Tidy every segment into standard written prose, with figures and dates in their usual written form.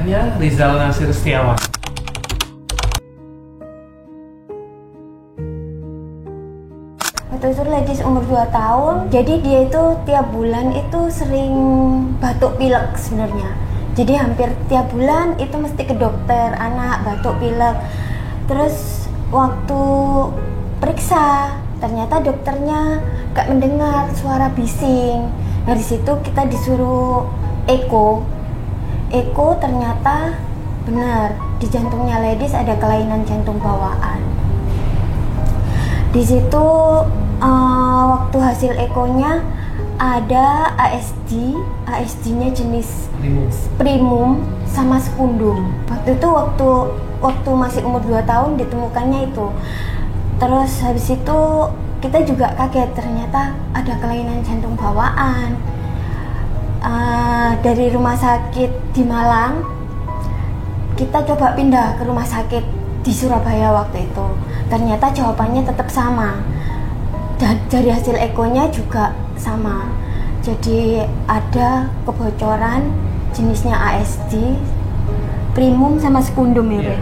ayahnya Rizal Nasir Setiawan. Waktu itu Ledis umur 2 tahun, jadi dia itu tiap bulan itu sering batuk pilek sebenarnya. Jadi hampir tiap bulan itu mesti ke dokter anak batuk pilek. Terus waktu periksa, ternyata dokternya gak mendengar suara bising. Dari situ kita disuruh eko. Eko ternyata benar, di jantungnya Ledis ada kelainan jantung bawaan. Di situ waktu hasil ekonya ada ASD-nya jenis primum sama sekundum. Waktu itu waktu masih umur 2 tahun ditemukannya itu. Terus habis itu kita juga kaget, ternyata ada kelainan jantung bawaan. Dari rumah sakit di Malang kita coba pindah ke rumah sakit di Surabaya waktu itu. Ternyata jawabannya tetap sama. Dari hasil ekonya juga sama. Jadi ada kebocoran jenisnya ASD, primum sama sekundum ya.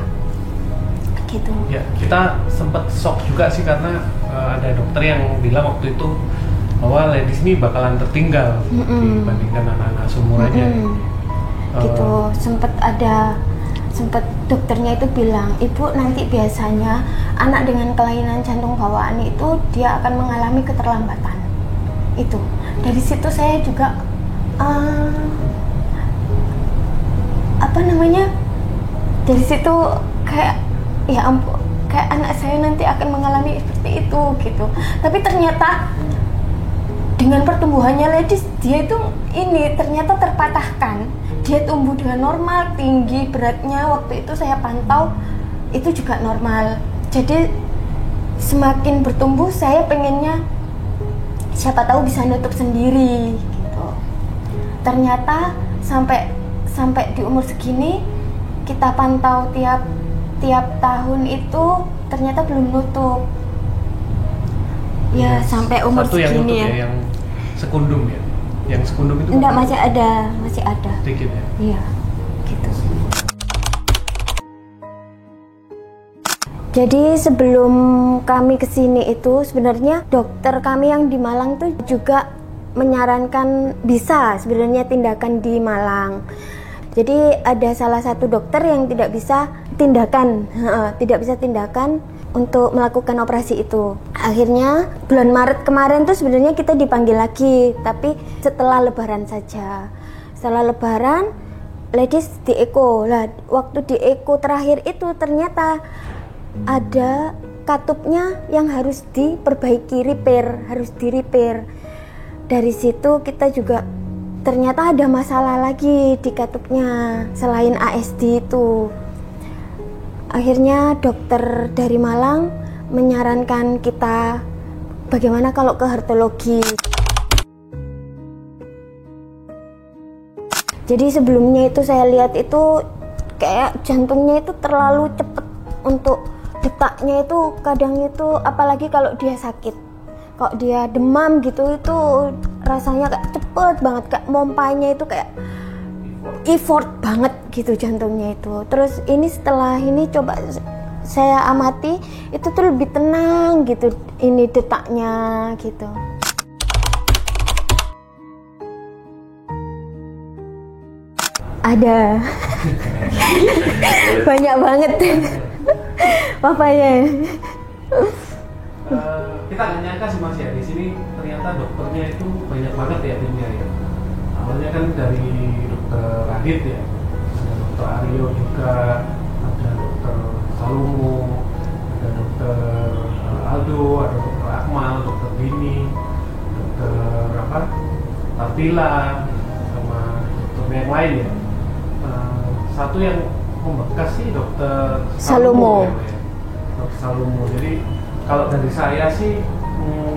Gitu. Ya, kita sempat shock juga sih karena ada dokter yang bilang waktu itu bahwa Ledis ini bakalan tertinggal dibandingkan anak-anak seumurannya. Gitu, sempat dokternya itu bilang, ibu nanti biasanya anak dengan kelainan jantung bawaan itu dia akan mengalami keterlambatan. Itu dari situ saya juga dari situ kayak ya ampun, kayak anak saya nanti akan mengalami seperti itu gitu. Tapi ternyata dengan pertumbuhannya Ledis, dia itu ternyata terpatahkan. Dia tumbuh dengan normal, tinggi, beratnya waktu itu saya pantau itu juga normal. Jadi semakin bertumbuh saya pengennya siapa tahu bisa nutup sendiri gitu. Ternyata sampai di umur segini kita pantau tiap tahun itu ternyata belum nutup. Ya sampai umur satu segini yang ya. Yang sekundum ya. Yang sekundum itu enggak, masih ada. Sedikit ya. Iya, gitu. Jadi sebelum kami kesini itu sebenarnya dokter kami yang di Malang tuh juga menyarankan bisa sebenarnya tindakan di Malang. Jadi ada salah satu dokter yang tidak bisa tindakan untuk melakukan operasi itu. Akhirnya bulan Maret kemarin tuh sebenarnya kita dipanggil lagi, tapi setelah Lebaran saja. Setelah Lebaran, Ledis di eko. Lah, waktu di eko terakhir itu ternyata ada katupnya yang harus diperbaiki, harus di-repair. Dari situ kita juga ternyata ada masalah lagi di katupnya selain ASD itu. Akhirnya dokter dari Malang menyarankan kita bagaimana kalau ke hematologi. Jadi sebelumnya itu saya lihat itu kayak jantungnya itu terlalu cepat untuk detaknya itu, kadang itu apalagi kalau dia sakit. Kalau dia demam gitu itu rasanya kayak cepet banget, kayak mompanya itu kayak effort banget gitu jantungnya itu. Terus ini setelah ini coba saya amati itu tuh lebih tenang gitu ini detaknya gitu. Ada banyak banget papanya. Kita nggak nyangka sih Mas ya, di sini ternyata dokternya itu banyak banget ya timnya ya. Awalnya kan dari dokter Radit ya, ada dokter Aryo juga, ada dokter Salumo, ada dokter Aldo, ada dokter Akmal, dokter Dini, dokter Tartila, sama dokter yang lain ya. Satu yang membekas sih dokter Salumo. Ya, dokter Salumo. Jadi kalau dari saya sih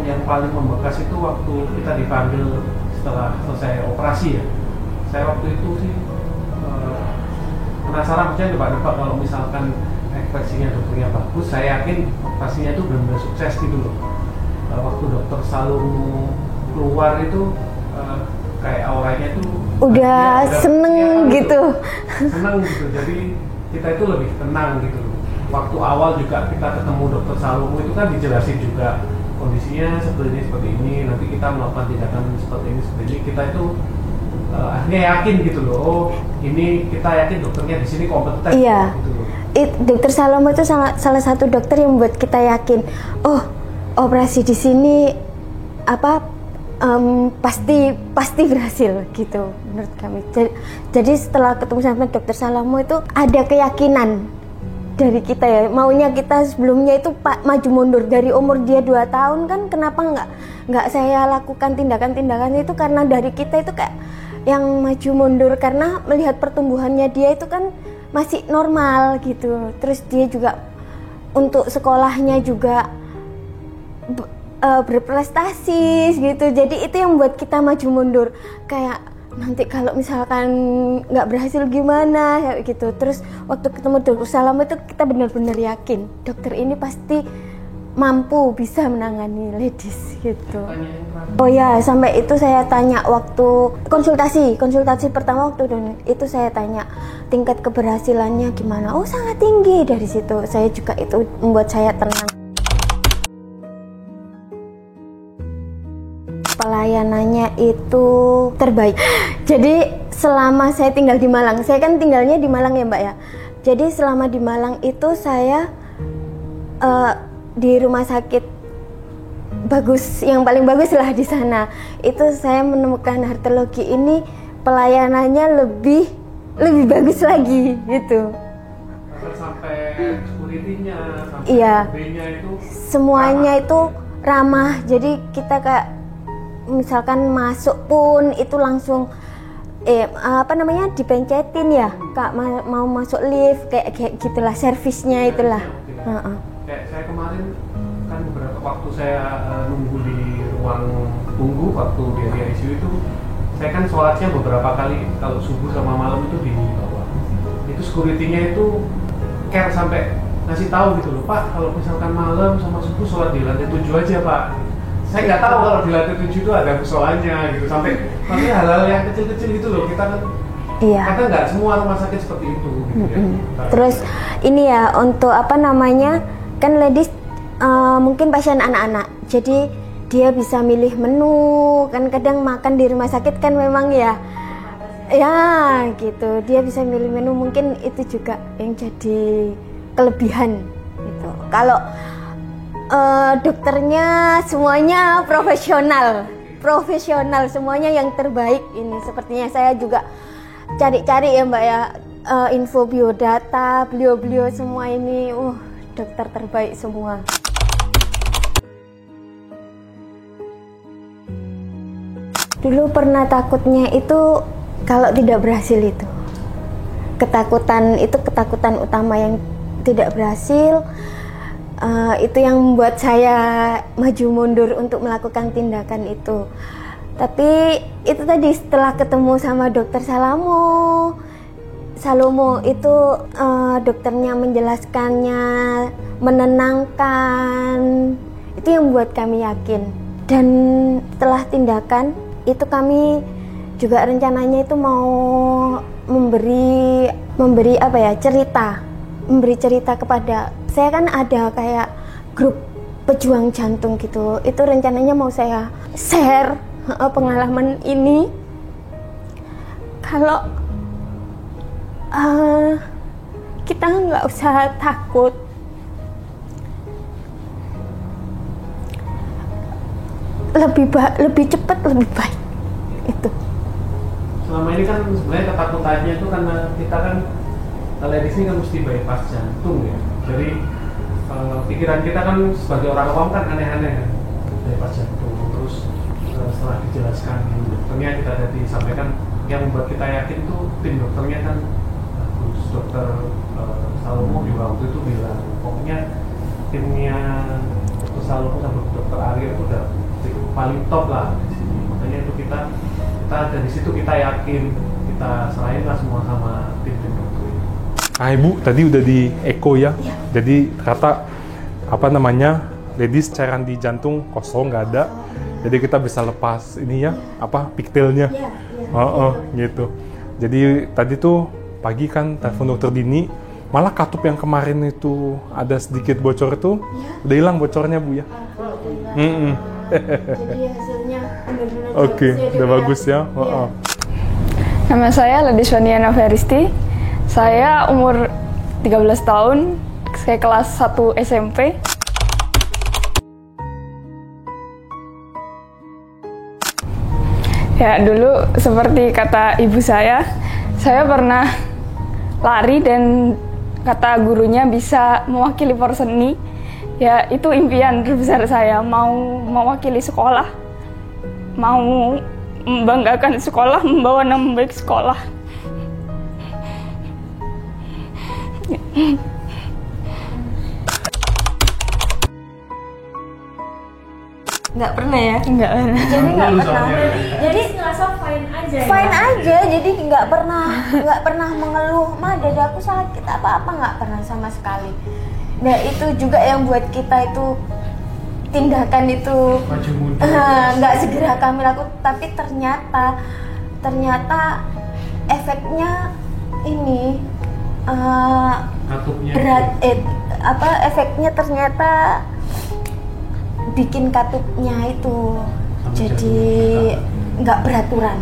yang paling membekas itu waktu kita dipanggil setelah selesai operasi ya. Saya waktu itu sih penasaran, punya nebak-nebak kalau misalkan ekspresinya dokternya bagus, saya yakin operasinya itu benar-benar sukses gitu loh. Waktu dokter Salumo keluar itu kayak auranya tuh udah seneng ya, gitu. senang gitu. Jadi kita itu lebih tenang gitu. Waktu awal juga kita ketemu dokter Salomo itu kan dijelasin juga kondisinya seperti ini, nanti kita melakukan tindakan seperti ini, kita itu akhirnya yakin gitu loh, oh ini kita yakin dokternya di sini kompeten. Iya. Gitu loh. Dokter Salomo itu salah satu dokter yang membuat kita yakin, oh operasi di sini pasti berhasil gitu menurut kami. Jadi setelah ketemu sama dokter Salomo itu ada keyakinan dari kita ya, maunya kita sebelumnya itu maju mundur dari umur dia 2 tahun kan, kenapa nggak saya lakukan tindakan-tindakan itu, karena dari kita itu kayak yang maju mundur karena melihat pertumbuhannya dia itu kan masih normal gitu, terus dia juga untuk sekolahnya juga berprestasi gitu, jadi itu yang membuat kita maju mundur, kayak nanti kalau misalkan nggak berhasil gimana kayak gitu. Terus waktu ketemu dokter Salomo itu kita benar-benar yakin dokter ini pasti mampu bisa menangani ladies gitu. Oh ya, sampai itu saya tanya waktu konsultasi pertama waktu itu saya tanya tingkat keberhasilannya gimana. Oh sangat tinggi. Dari situ saya juga itu membuat saya tenang. Pelayanannya itu terbaik. Jadi selama saya tinggal di Malang, saya kan tinggalnya di Malang ya Mbak ya. Jadi selama di Malang itu saya di rumah sakit bagus, yang paling bagus lah di sana. Itu saya menemukan hematologi ini pelayanannya lebih bagus lagi gitu. Sampai security-nya, sampai iya, itu semuanya ramah. Itu ramah. Jadi kita kayak misalkan masuk pun itu langsung dipencetin ya Kak, mau masuk lift kayak gitulah servisnya itulah. Kayak saya kemarin kan beberapa waktu saya nunggu di ruang tunggu waktu di ICU itu, saya kan sholatnya beberapa kali kalau subuh sama malam itu di bawah. Itu security-nya itu care sampai ngasih tahu gitu loh, Pak kalau misalkan malam sama subuh sholat di lantai 7 aja Pak. Saya nggak tahu kalau di lantai 7 itu ada musolanya gitu, sampai hal-hal yang kecil-kecil gitu loh, kita kan iya. Karena nggak semua rumah sakit seperti itu gitu ya. Terus ini ya untuk kan ladies mungkin pasien anak-anak, jadi dia bisa milih menu, kan kadang makan di rumah sakit kan memang ya gitu, dia bisa milih menu, mungkin itu juga yang jadi kelebihan gitu. Kalau dokternya semuanya profesional semuanya yang terbaik ini. Sepertinya saya juga cari-cari ya Mbak ya, info biodata beliau semua ini dokter terbaik semua. Dulu pernah takutnya itu kalau tidak berhasil, itu ketakutan utama yang tidak berhasil. Itu yang membuat saya maju mundur untuk melakukan tindakan itu. Tapi itu tadi setelah ketemu sama dokter Salomo itu dokternya menjelaskannya, menenangkan, itu yang membuat kami yakin. Dan setelah tindakan itu kami juga rencananya itu mau memberi cerita kepada, saya kan ada kayak grup pejuang jantung gitu, itu rencananya mau saya share pengalaman ini. Kalau kita nggak usah takut, lebih cepat lebih baik itu. Selama ini kan sebenarnya ketakutannya itu karena kita kan ladies ini kan mesti bypass jantung ya. Jadi pikiran kita kan sebagai orang awam kan aneh-aneh kan, bypass jantung. Terus setelah dijelaskan dokternya, kita tadi sampaikan, yang membuat kita yakin tuh tim dokternya kan bagus. Dokter Salomo juga waktu itu bilang pokoknya timnya dokter Salomo sama dokter Aryo itu udah paling top lah di sini. Makanya itu kita dari situ kita yakin, kita serahin lah semua sama tim dokter. Ibu tadi udah di eko ya, jadi kata ladies cairan di jantung kosong, nggak ada, jadi kita bisa lepas ini ya pigtailnya, gitu. Jadi tadi tuh pagi kan telepon dokter dini, malah katup yang kemarin itu ada sedikit bocor itu udah hilang bocornya Bu ya. Alhamdulillah. Jadi hasilnya benar-benar Oke, udah bagus ya. Iya. Nama saya Ledis Vaniana Veristi. Saya umur 13 tahun, saya kelas 1 SMP. Ya, dulu seperti kata ibu saya pernah lari dan kata gurunya bisa mewakili Porseni. Ya, itu impian terbesar saya, mau mewakili sekolah, mau membanggakan sekolah, membawa nama baik sekolah. Nggak pernah ya? Enggak pernah. Jadi nggak Malu pernah. soalnya. Jadi ngerasa fine aja ya? fine aja. Jadi nggak pernah mengeluh. Ma, dadaku sakit apa-apa, nggak pernah sama sekali. Nah, itu juga yang buat kita itu tindakan itu Maju mundur. nggak segera kami lakukan, tapi ternyata efeknya ini Katupnya berat. Efeknya ternyata bikin katupnya itu Sama jadi nggak beraturan.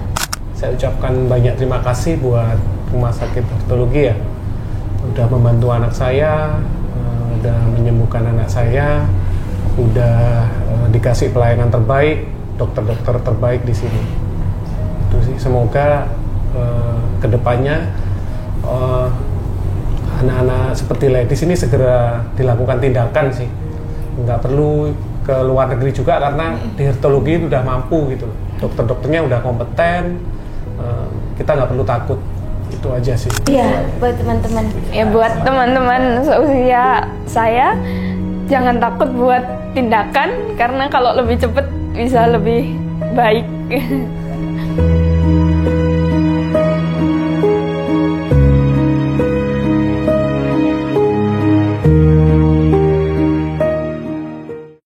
Saya ucapkan banyak terima kasih buat Rumah Sakit Hematologi ya, udah membantu anak saya, udah menyembuhkan anak saya, udah dikasih pelayanan terbaik, dokter-dokter terbaik di sini. Itu sih, semoga kedepannya anak-anak seperti Ledis ini segera dilakukan tindakan sih, nggak perlu ke luar negeri juga karena di hematologi udah mampu gitu, dokter-dokternya udah kompeten, kita nggak perlu takut, itu aja sih. Iya, buat teman-teman. Ya, buat teman-teman seusia saya, jangan takut buat tindakan, karena kalau lebih cepat bisa lebih baik.